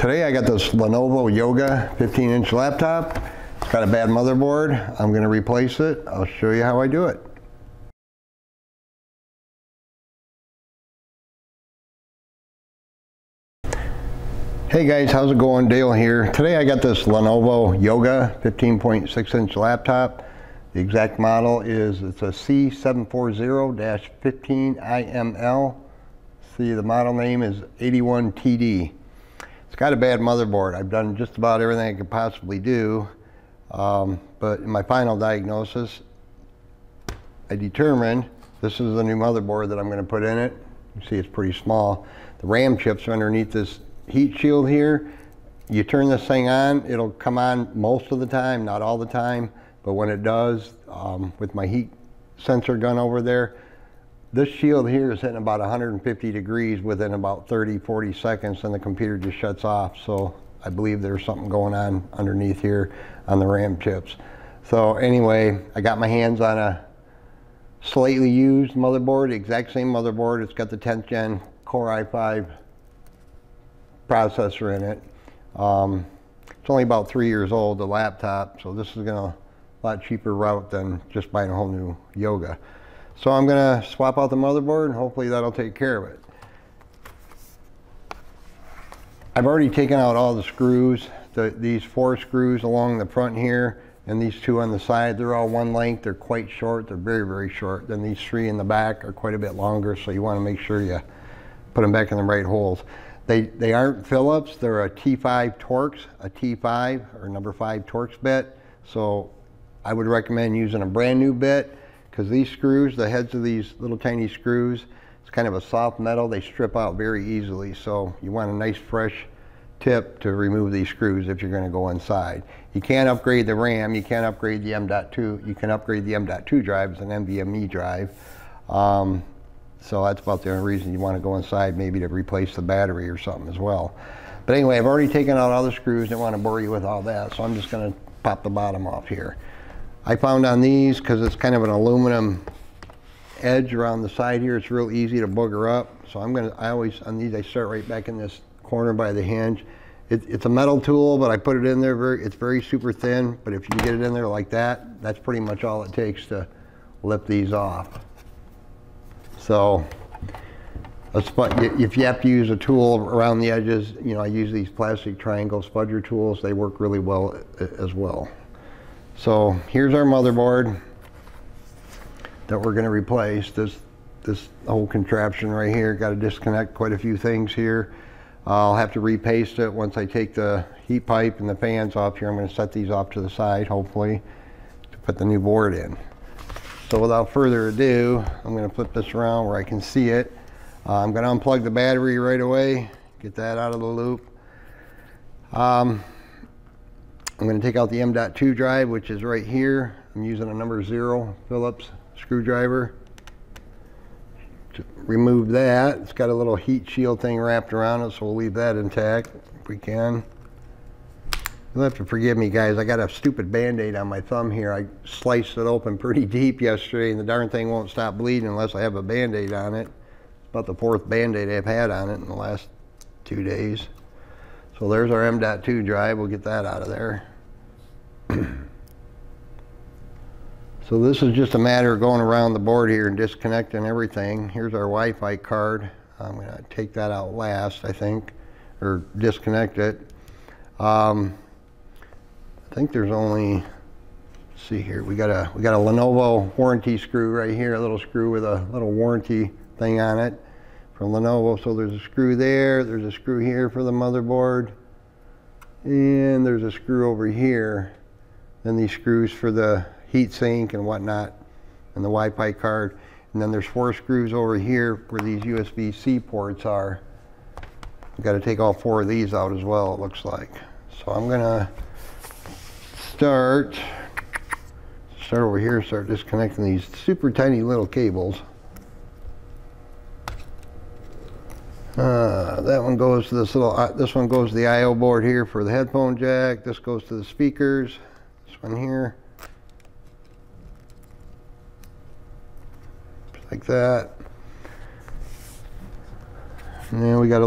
Today I got this Lenovo YOGA 15-inch laptop. It's got a bad motherboard. I'm going to replace it. I'll show you how I do it. Hey guys, how's it going? Dale here. Today I got this Lenovo YOGA 15.6-inch laptop. The exact model is, it's a C740-15IML. See, the model name is 81TD. It's got a bad motherboard. I've done just about everything I could possibly do, but in my final diagnosis, I determined this is the new motherboard that I'm going to put in it. You see it's pretty small. The RAM chips are underneath this heat shield here. You turn this thing on, it'll come on most of the time, not all the time, but when it does, with my heat sensor gun over there, this shield here is hitting about 150 degrees within about 30-40 seconds, and the computer just shuts off. So I believe there's something going on underneath here on the RAM chips. So anyway, I got my hands on a slightly used motherboard, the exact same motherboard. It's got the 10th gen Core i5 processor in it. It's only about 3 years old, the laptop, so this is a lot cheaper route than just buying a whole new Yoga. So I'm going to swap out the motherboard and hopefully that'll take care of it. I've already taken out all the screws. These 4 screws along the front here and these 2 on the side, they're all one length. They're quite short. They're very, very short. Then these 3 in the back are quite a bit longer, so you want to make sure you put them back in the right holes. They aren't Phillips. They're a T5 Torx, a T5 or number 5 Torx bit. So I would recommend using a brand new bit, because these screws, the heads of these little tiny screws, it's kind of a soft metal. They strip out very easily. So you want a nice fresh tip to remove these screws if you're going to go inside. You can't upgrade the RAM. You can't upgrade the M.2. You can upgrade the M.2 drive as an NVMe drive. So that's about the only reason you want to go inside, maybe to replace the battery or something as well. But anyway, I've already taken out all the screws. I don't want to bore you with all that, so I'm just going to pop the bottom off here. I found on these, because it's kind of an aluminum edge around the side here, it's real easy to booger up. So I always, on these, I start right back in this corner by the hinge. It's a metal tool, but I put it in there, it's very super thin, but if you get it in there like that, that's pretty much all it takes to lift these off. So, if you have to use a tool around the edges, you know, I use these plastic triangle spudger tools. They work really well as well. So here's our motherboard that we're going to replace. This whole contraption right here, got to disconnect quite a few things here. I'll have to repaste it once I take the heat pipe and the fans off here. I'm going to set these off to the side, hopefully, to put the new board in. So without further ado, I'm going to flip this around where I can see it. I'm going to unplug the battery right away, get that out of the loop. I'm going to take out the M.2 drive, which is right here. I'm using a number 0 Phillips screwdriver to remove that. It's got a little heat shield thing wrapped around it, so we'll leave that intact if we can. You'll have to forgive me, guys. I got a stupid Band-Aid on my thumb here. I sliced it open pretty deep yesterday, and the darn thing won't stop bleeding unless I have a Band-Aid on it. It's about the 4th Band-Aid I've had on it in the last 2 days. So there's our M.2 drive. We'll get that out of there. So this is just a matter of going around the board here and disconnecting everything. Here's our Wi-Fi card. I'm going to take that out last, I think, or disconnect it. I think there's only, let's see here, we got a Lenovo warranty screw right here, a little screw with a little warranty thing on it from Lenovo. So there's a screw there, there's a screw here for the motherboard, and there's a screw over here. Then these screws for the heat sink and whatnot, and the Wi-Fi card. And then there's 4 screws over here where these USB-C ports are. I've got to take all 4 of these out as well, it looks like. So I'm gonna start over here, start disconnecting these super tiny little cables. That one goes to this little, this one goes to the I/O board here for the headphone jack. This goes to the speakers. This one here. Just like that. And then we got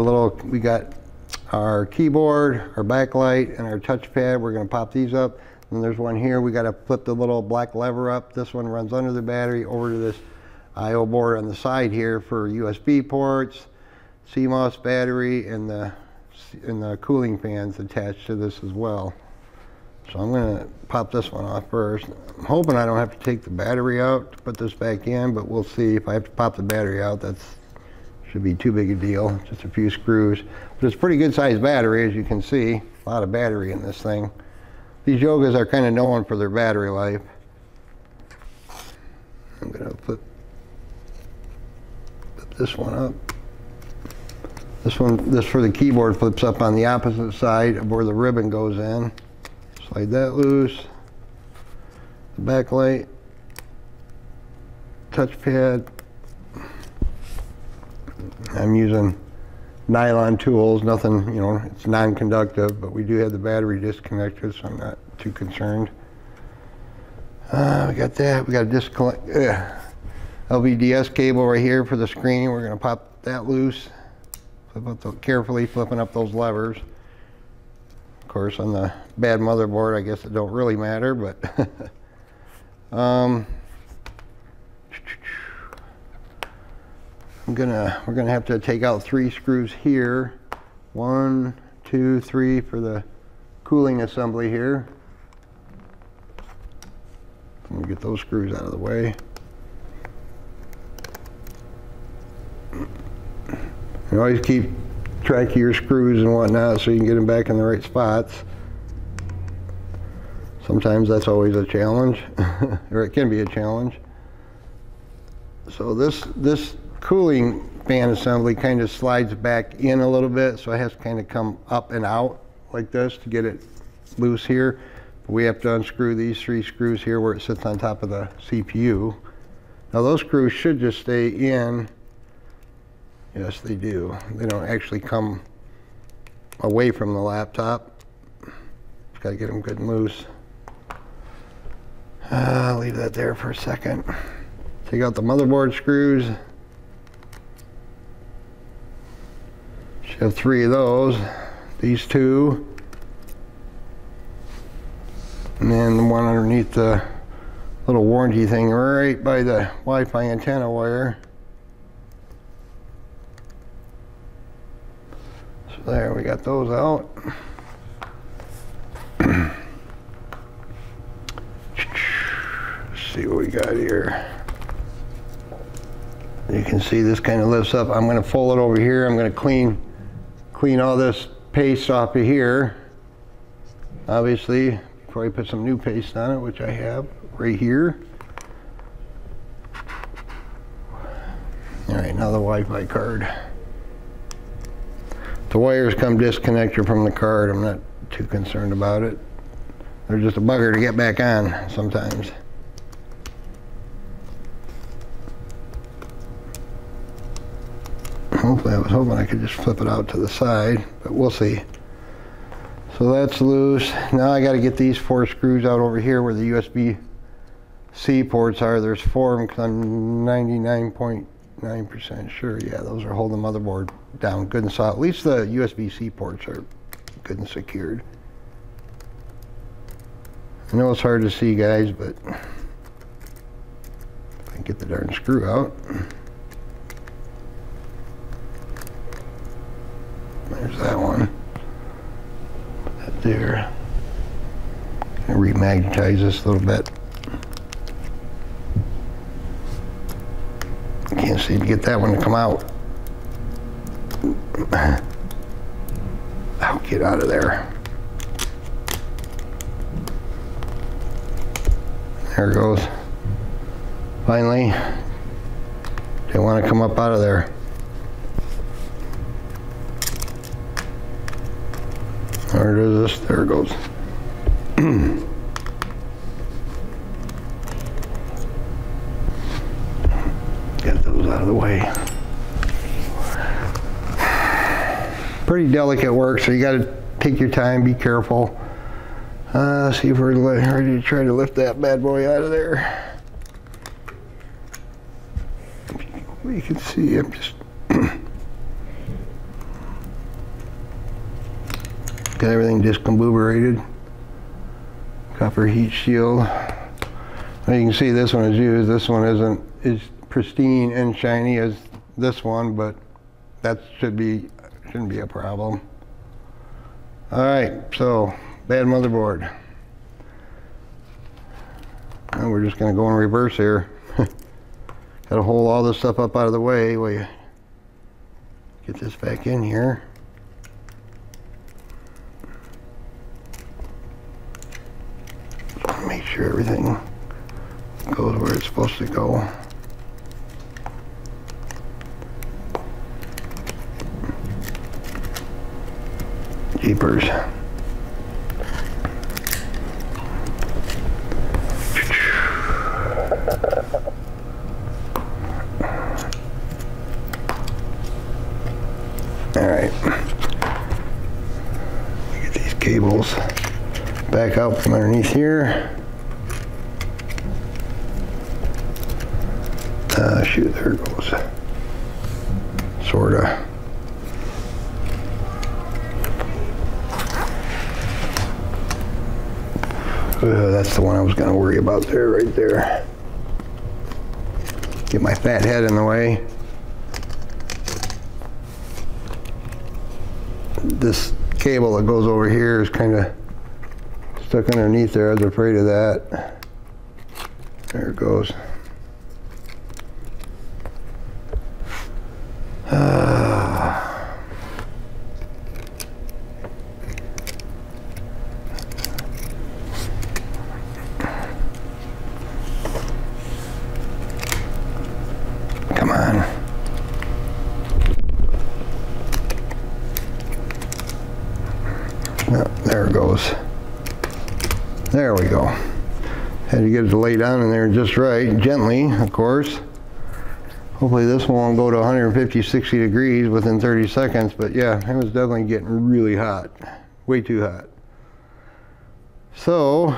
our keyboard, our backlight, and our touchpad. We're going to pop these up. And there's one here. We got to flip the little black lever up. This one runs under the battery over to this I/O board on the side here for USB ports, CMOS battery, and the cooling fans attached to this as well. So I'm going to pop this one off first. I'm hoping I don't have to take the battery out to put this back in, but we'll see. If I have to pop the battery out, that should be too big a deal. Just a few screws. But it's a pretty good sized battery, as you can see. A lot of battery in this thing. These Yogas are kind of known for their battery life. I'm going to flip this one up. This for the keyboard flips up on the opposite side of where the ribbon goes in. Slide that loose. The backlight, touchpad. I'm using nylon tools, nothing, you know, it's non-conductive, but we do have the battery disconnected, so I'm not too concerned. We got that. We got a LVDS cable right here for the screen. We're going to pop that loose. Carefully flipping up those levers. Of course, on the bad motherboard, I guess it don't really matter, but we're gonna have to take out 3 screws here. 1, 2, 3 for the cooling assembly here. Let me get those screws out of the way. You always keep track of your screws and whatnot so you can get them back in the right spots. Sometimes that's always a challenge, or it can be a challenge. So this cooling fan assembly kind of slides back in a little bit, so it has to kind of come up and out like this to get it loose here. But we have to unscrew these 3 screws here where it sits on top of the CPU. Now those screws should just stay in. Yes, they do. They don't actually come away from the laptop. Just got to get them good and loose. I'll leave that there for a second. Take out the motherboard screws. Should have 3 of those. These 2. And then the one underneath the little warranty thing right by the Wi-Fi antenna wire. So there, we got those out. Let's see what we got here. You can see this kind of lifts up. I'm going to fold it over here. I'm going to clean all this paste off of here, obviously, before I put some new paste on it, which I have right here. All right, now the Wi-Fi card. The wires come disconnected from the card. I'm not too concerned about it. They're just a bugger to get back on sometimes. Hopefully, I was hoping I could just flip it out to the side, but we'll see. So that's loose. Now I got to get these 4 screws out over here where the USB-C ports are. There's 4 of them because I'm 99.9% sure. Yeah, those are holding the motherboard down good and solid. At least the USB-C ports are good and secured. I know it's hard to see, guys, but if I can get the darn screw out. There's that one. Put that there. Gonna remagnetize this a little bit. Can't seem to get that one to come out. Oh, get out of there. There it goes. Finally. Didn't want to come up out of there. There it is. There it goes. Get those out of the way. Pretty delicate work, so you got to take your time, be careful. See if we're ready to try to lift that bad boy out of there. You can see I'm just Got everything discombobulated. Copper heat shield. Now you can see this one is used. This one isn't as pristine and shiny as this one, but that shouldn't be a problem. All right, so bad motherboard. Now we're just going to go in reverse here. Got to hold all this stuff up out of the way while you get this back in here. Make sure everything goes where it's supposed to go. Jeepers. All right. Get these cables back out from underneath here. Shoot, there it goes. Sorta. That's the one I was going to worry about there, right there. Get my fat head in the way. This cable that goes over here is kind of stuck underneath there. I was afraid of that. There it goes. Come on. Oh, there it goes. There we go. Had to get it to lay down in there just right, gently, of course. Hopefully this one won't go to 150, 60 degrees within 30 seconds, but yeah, it was definitely getting really hot. Way too hot. So,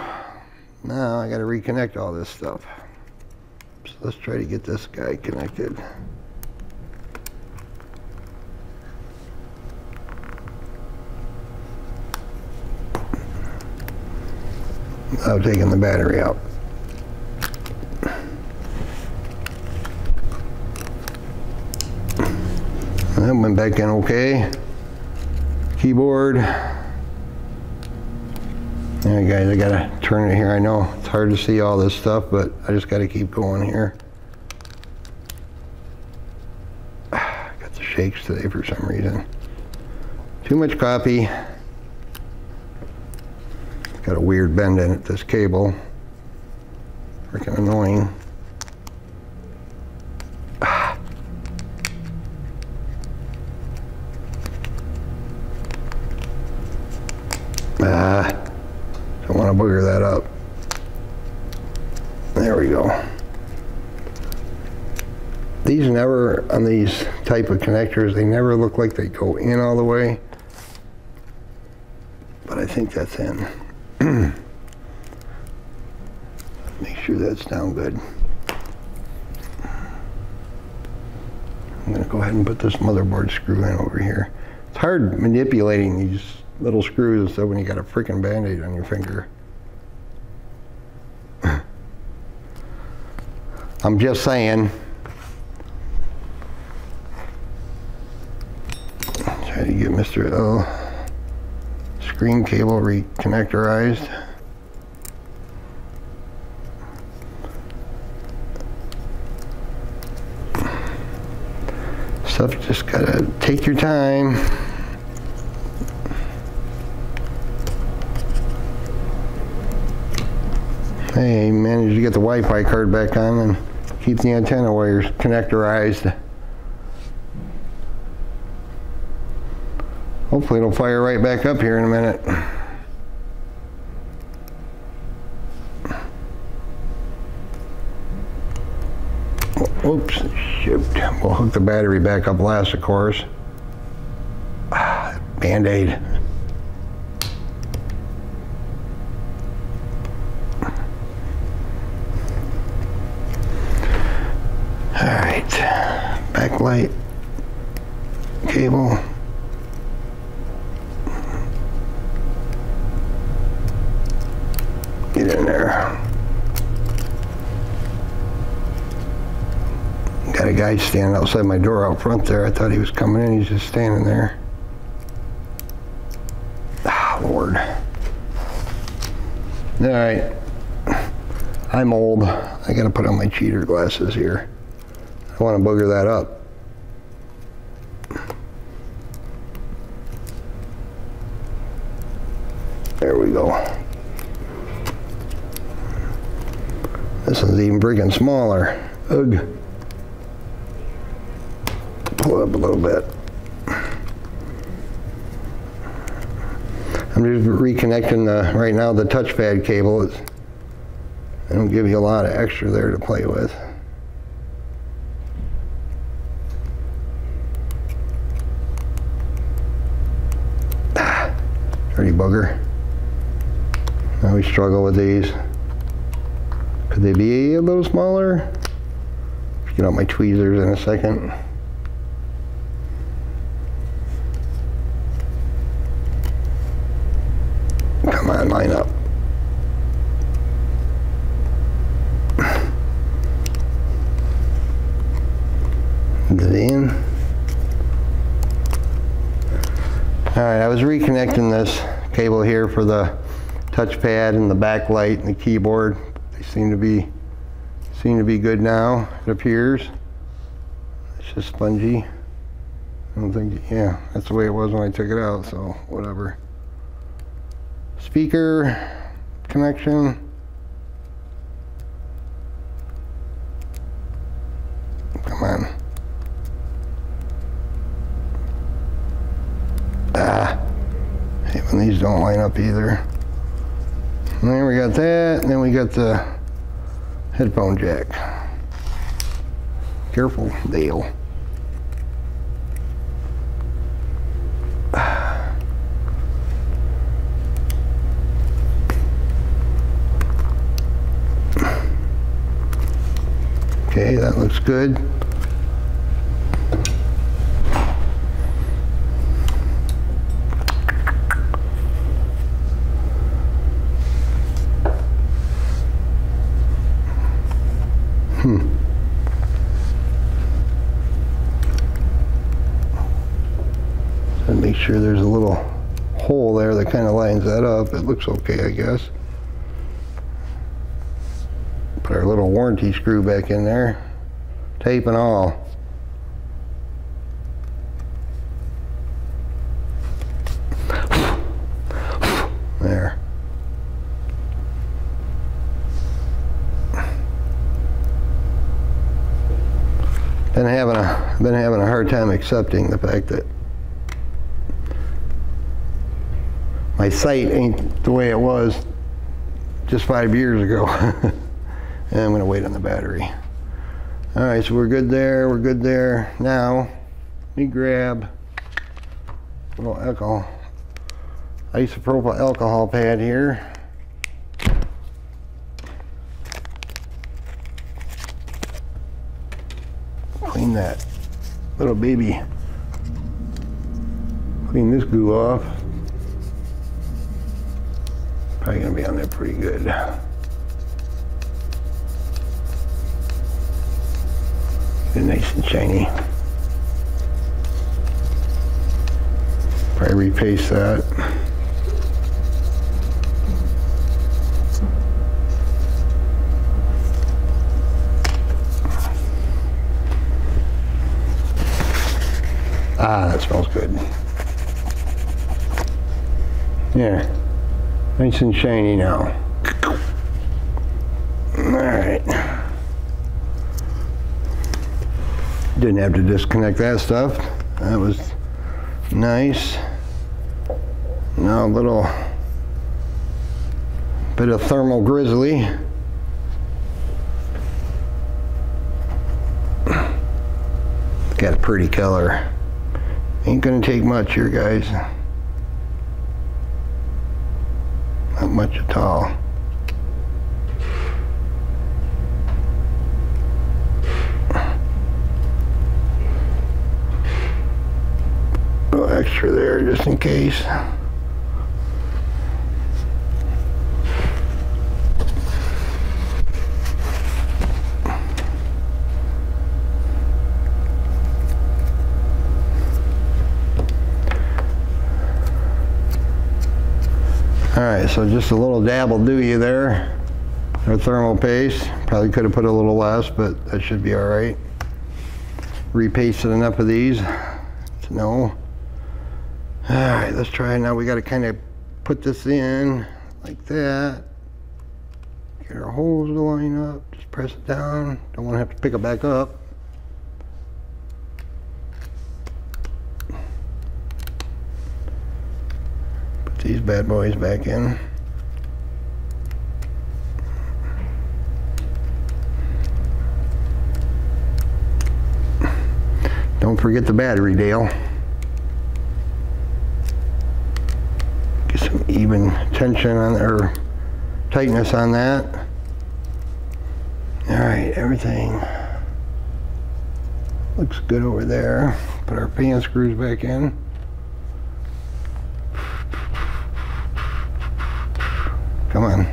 now I gotta reconnect all this stuff. So let's try to get this guy connected. Without taking the battery out. That went back in okay. Keyboard. Yeah, guys, I gotta turn it here. I know it's hard to see all this stuff, but I just gotta keep going here. Got the shakes today for some reason. Too much coffee. Got a weird bend in it, this cable. Freaking annoying. Don't want to booger that up. There we go. These never, on these type of connectors, they never look like they go in all the way. But I think that's in. Make sure that's down good. I'm going to go ahead and put this motherboard screw in over here. It's hard manipulating these little screws, so when you got a freaking band-aid on your finger. I'm just saying. Try to get Mr. L screen cable reconnectorized. Stuff just gotta take your time. Hey, managed to get the Wi-Fi card back on and keep the antenna wires connectorized. Hopefully it'll fire right back up here in a minute. Oops, shoot. We'll hook the battery back up last, of course. Band-Aid. Alright, backlight cable. guy's standing outside my door out front there. I thought he was coming in. He's just standing there. Ah, Lord. All right. I'm old. I gotta put on my cheater glasses here. I want to booger that up. There we go. This is even freaking smaller. Ugh. Pull it up a little bit. I'm just reconnecting right now the touchpad cable. It'll give you a lot of extra there to play with. Dirty bugger. I always struggle with these. Could they be a little smaller? Get out my tweezers in a second. Come on, line up. In. Alright, I was reconnecting this cable here for the touchpad and the backlight and the keyboard. They seem to be good now, it appears. It's just spongy. I don't think, yeah, that's the way it was when I took it out, so whatever. Speaker connection. Come on. I hate when these don't line up either. And then we got that, and then we got the headphone jack. Careful, Dale. Okay, that looks good. And make sure there's a little hole there that kind of lines that up. It looks okay, I guess. Put our little warranty screw back in there, tape and all. There. Been having a hard time accepting the fact that my sight ain't the way it was just 5 years ago. And I'm going to wait on the battery. All right, so we're good there. We're good there. Now, let me grab a little alcohol, isopropyl alcohol pad here. Clean that little baby. Clean this goo off. Probably going to be on there pretty good. Get it nice and shiny. Probably repaste that. Ah, that smells good. Yeah, nice and shiny now. All right. Didn't have to disconnect that stuff. That was nice. Now a little bit of thermal grizzly. Got a pretty color. Ain't gonna take much here, guys. Not much at all. A little extra there just in case. Alright, so just a little dab will do you there. Our thermal paste. Probably could have put a little less, but that should be alright. Repasted enough of these to know. Alright, let's try it now. We got to kind of put this in like that. Get our holes to line up. Just press it down. Don't want to have to pick it back up. Put these bad boys back in. Don't forget the battery, Dale. Get some even tension on or tightness on that. All right, everything looks good over there. Put our pan screws back in. Come on.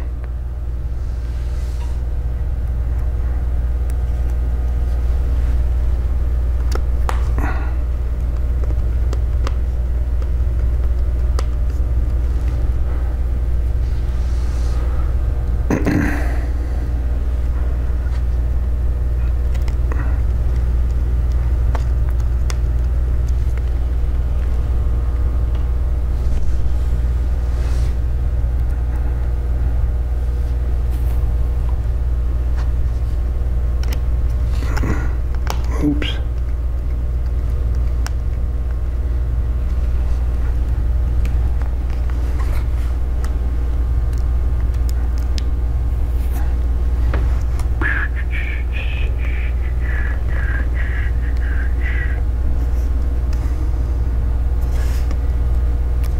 Oops.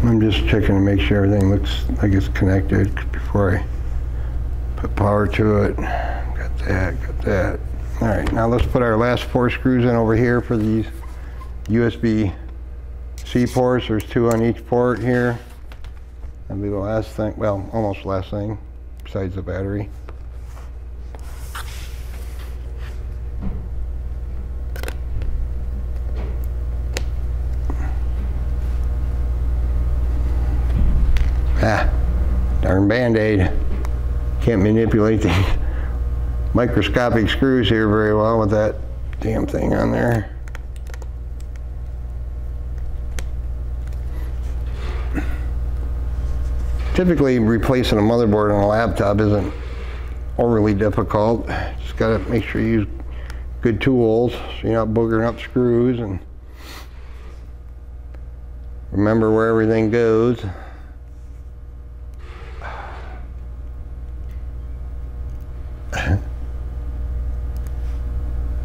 I'm just checking to make sure everything looks like it's connected before I put power to it. Got that, got that. All right, now let's put our last 4 screws in over here for these USB-C ports. There's 2 on each port here. That'll be the last thing, well, almost last thing, besides the battery. Ah, darn Band-Aid. Can't manipulate these microscopic screws here very well with that damn thing on there. Typically replacing a motherboard on a laptop isn't overly difficult. Just gotta make sure you use good tools so you're not boogering up screws, and remember where everything goes.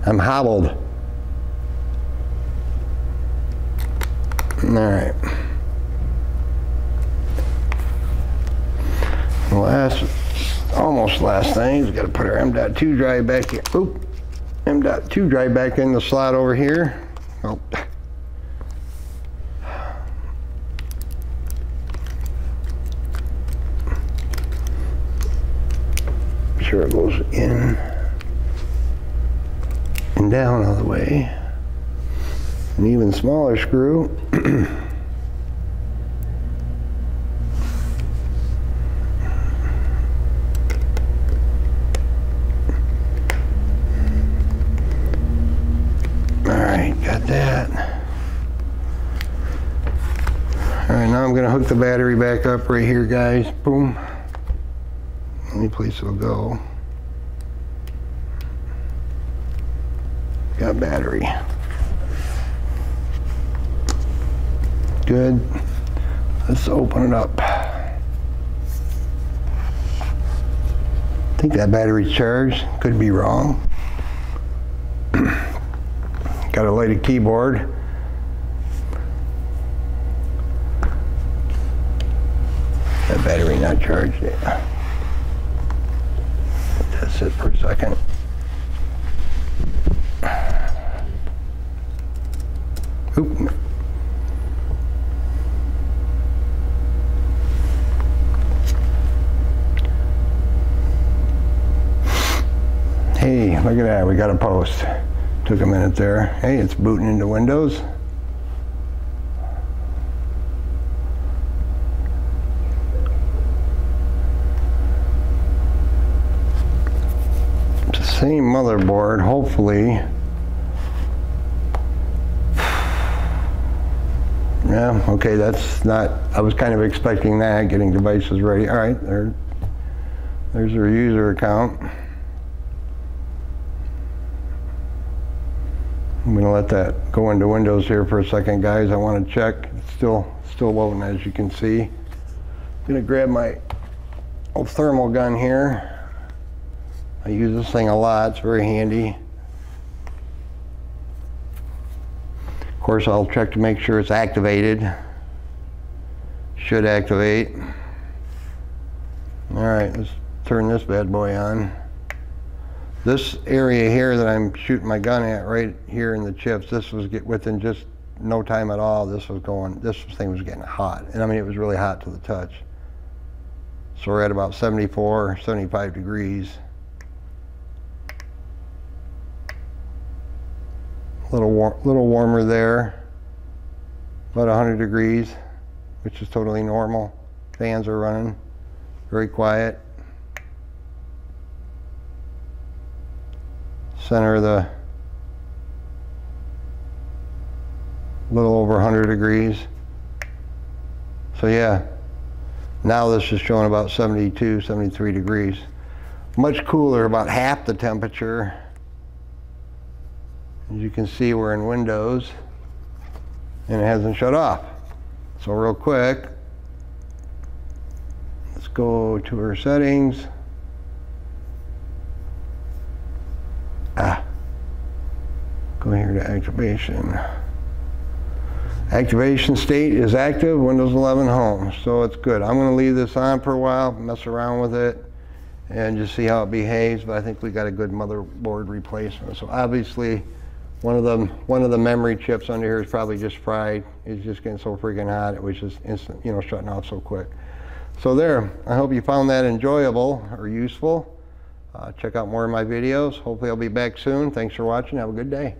I'm hobbled. All right. Almost last thing, we got to put our M.2 drive back in. Oop, M.2 drive back in the slot over here. Oh. Be sure it goes in and down all the way. An even smaller screw. Alright, got that. Alright, now I'm going to hook the battery back up right here, guys. Boom. Any place it'll go. Got battery. Good. Let's open it up. I think that battery's charged. Could be wrong. Got a lighted keyboard. That battery not charged yet. That's it for a second. Oop. Hey, look at that, we got a post. Took a minute there. Hey, it's booting into Windows. Same motherboard, hopefully. Yeah, okay, that's not, I was kind of expecting that, getting devices ready. All right, there's our user account. I'm gonna let that go into Windows here for a second, guys. I want to check. It's still loading, as you can see. I'm gonna grab my old thermal gun here. I use this thing a lot. It's very handy. Of course, I'll check to make sure it's activated. Should activate. All right, let's turn this bad boy on. This area here that I'm shooting my gun at, right here in the chips, this was within just no time at all. This thing was getting hot. And I mean, it was really hot to the touch. So we're at about 74, 75 degrees. A little warmer there. About 100 degrees, which is totally normal. Fans are running, very quiet. Center of the little over 100 degrees. So yeah, now this is showing about 72, 73 degrees. Much cooler, about half the temperature. As you can see, we're in Windows and it hasn't shut off. So real quick, let's go to our settings. Go here to activation. Activation state is active, Windows 11 home, so it's good. I'm going to leave this on for a while, mess around with it, and just see how it behaves. But I think we got a good motherboard replacement. So obviously, one of the memory chips under here is probably just fried. It's just getting so freaking hot. It was just instant, you know, shutting off so quick. So there. I hope you found that enjoyable or useful. Check out more of my videos. Hopefully I'll be back soon. Thanks for watching. Have a good day.